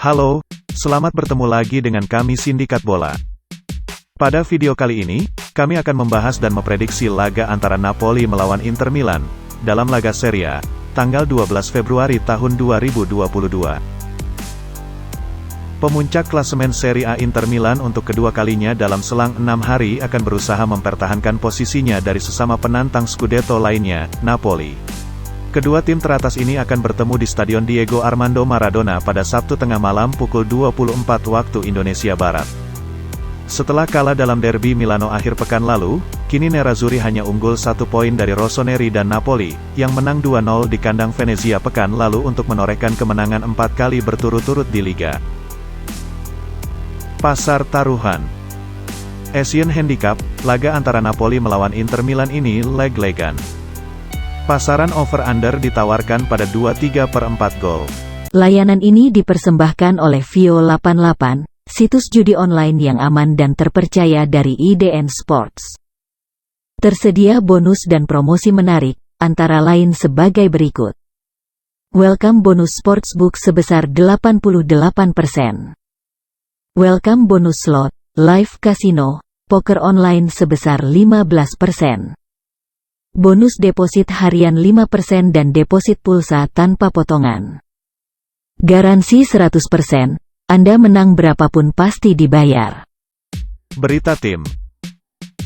Halo, selamat bertemu lagi dengan kami Sindikat Bola. Pada video kali ini, kami akan membahas dan memprediksi laga antara Napoli melawan Inter Milan, dalam laga Serie A, tanggal 12 Februari tahun 2022. Pemuncak klasemen Serie A Inter Milan untuk kedua kalinya dalam selang 6 hari akan berusaha mempertahankan posisinya dari sesama penantang Scudetto lainnya, Napoli. Kedua tim teratas ini akan bertemu di Stadion Diego Armando Maradona pada Sabtu tengah malam pukul 24 waktu Indonesia Barat. Setelah kalah dalam derby Milano akhir pekan lalu, kini Nerazzurri hanya unggul 1 poin dari Rossoneri dan Napoli, yang menang 2-0 di kandang Venezia pekan lalu untuk menorehkan kemenangan 4 kali berturut-turut di Liga. Pasar taruhan Asian Handicap, laga antara Napoli melawan Inter Milan ini leg-legan. Pasaran over-under ditawarkan pada 2,3/4 gol. Layanan ini dipersembahkan oleh Vio88, situs judi online yang aman dan terpercaya dari IDN Sports. Tersedia bonus dan promosi menarik, antara lain sebagai berikut. Welcome bonus sportsbook sebesar 88%. Welcome bonus slot, live casino, poker online sebesar 15%. Bonus deposit harian 5% dan deposit pulsa tanpa potongan. Garansi 100%, Anda menang berapapun pasti dibayar. Berita tim.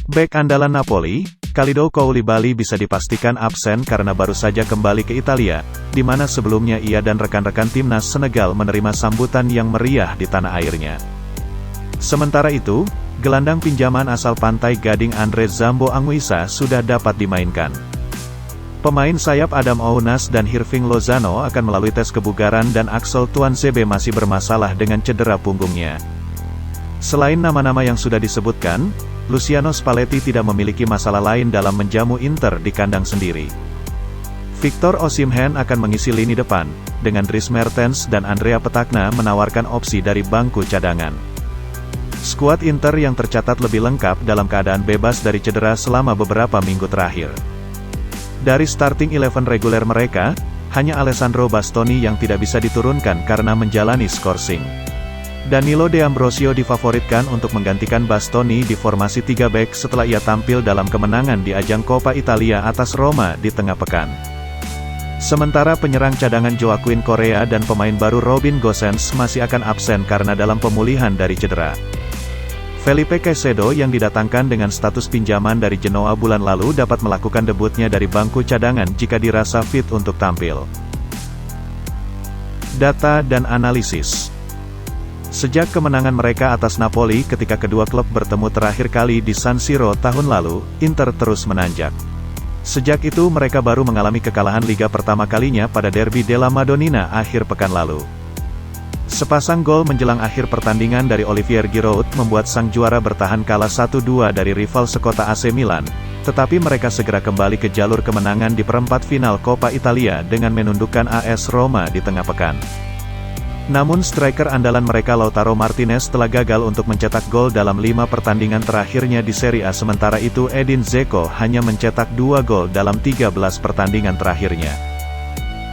Bek andalan Napoli, Kalidou Koulibaly bisa dipastikan absen karena baru saja kembali ke Italia, di mana sebelumnya ia dan rekan-rekan timnas Senegal menerima sambutan yang meriah di tanah airnya. Sementara itu, gelandang pinjaman asal Pantai Gading Andre Zambo Anguissa sudah dapat dimainkan. Pemain sayap Adam Ounas dan Hirving Lozano akan melalui tes kebugaran dan Axel Tuanzebe masih bermasalah dengan cedera punggungnya. Selain nama-nama yang sudah disebutkan, Luciano Spalletti tidak memiliki masalah lain dalam menjamu Inter di kandang sendiri. Victor Osimhen akan mengisi lini depan, dengan Dries Mertens dan Andrea Petagna menawarkan opsi dari bangku cadangan. Skuad Inter yang tercatat lebih lengkap dalam keadaan bebas dari cedera selama beberapa minggu terakhir. Dari starting 11 reguler mereka, hanya Alessandro Bastoni yang tidak bisa diturunkan karena menjalani skorsing. Danilo De Ambrosio difavoritkan untuk menggantikan Bastoni di formasi 3 back setelah ia tampil dalam kemenangan di ajang Coppa Italia atas Roma di tengah pekan. Sementara penyerang cadangan Joaquin Correa dan pemain baru Robin Gosens masih akan absen karena dalam pemulihan dari cedera. Felipe Caicedo yang didatangkan dengan status pinjaman dari Genoa bulan lalu dapat melakukan debutnya dari bangku cadangan jika dirasa fit untuk tampil. Data dan analisis. Sejak kemenangan mereka atas Napoli ketika kedua klub bertemu terakhir kali di San Siro tahun lalu, Inter terus menanjak. Sejak itu mereka baru mengalami kekalahan Liga pertama kalinya pada Derby della Madonnina akhir pekan lalu. Sepasang gol menjelang akhir pertandingan dari Olivier Giroud membuat sang juara bertahan kalah 1-2 dari rival sekota AC Milan, tetapi mereka segera kembali ke jalur kemenangan di perempat final Coppa Italia dengan menundukkan AS Roma di tengah pekan. Namun striker andalan mereka Lautaro Martinez telah gagal untuk mencetak gol dalam 5 pertandingan terakhirnya di Serie A, sementara itu Edin Dzeko hanya mencetak 2 gol dalam 13 pertandingan terakhirnya.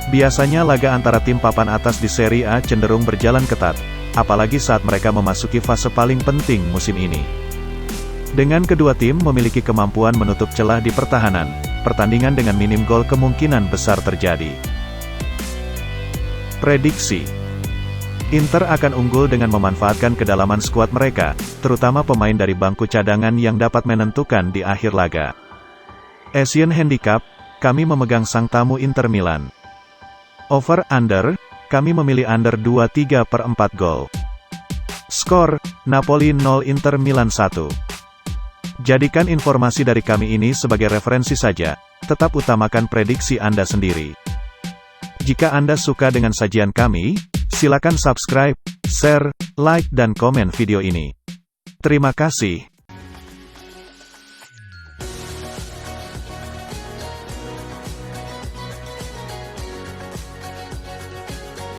Biasanya laga antara tim papan atas di Serie A cenderung berjalan ketat, apalagi saat mereka memasuki fase paling penting musim ini. Dengan kedua tim memiliki kemampuan menutup celah di pertahanan, pertandingan dengan minim gol kemungkinan besar terjadi. Prediksi. Inter akan unggul dengan memanfaatkan kedalaman skuad mereka, terutama pemain dari bangku cadangan yang dapat menentukan di akhir laga. Asian Handicap, kami memegang sang tamu Inter Milan. Over-under, kami memilih under 2,3/4 gol. Skor, Napoli 0 Inter Milan 1. Jadikan informasi dari kami ini sebagai referensi saja, tetap utamakan prediksi Anda sendiri. Jika Anda suka dengan sajian kami, silakan subscribe, share, like dan komen video ini. Terima kasih.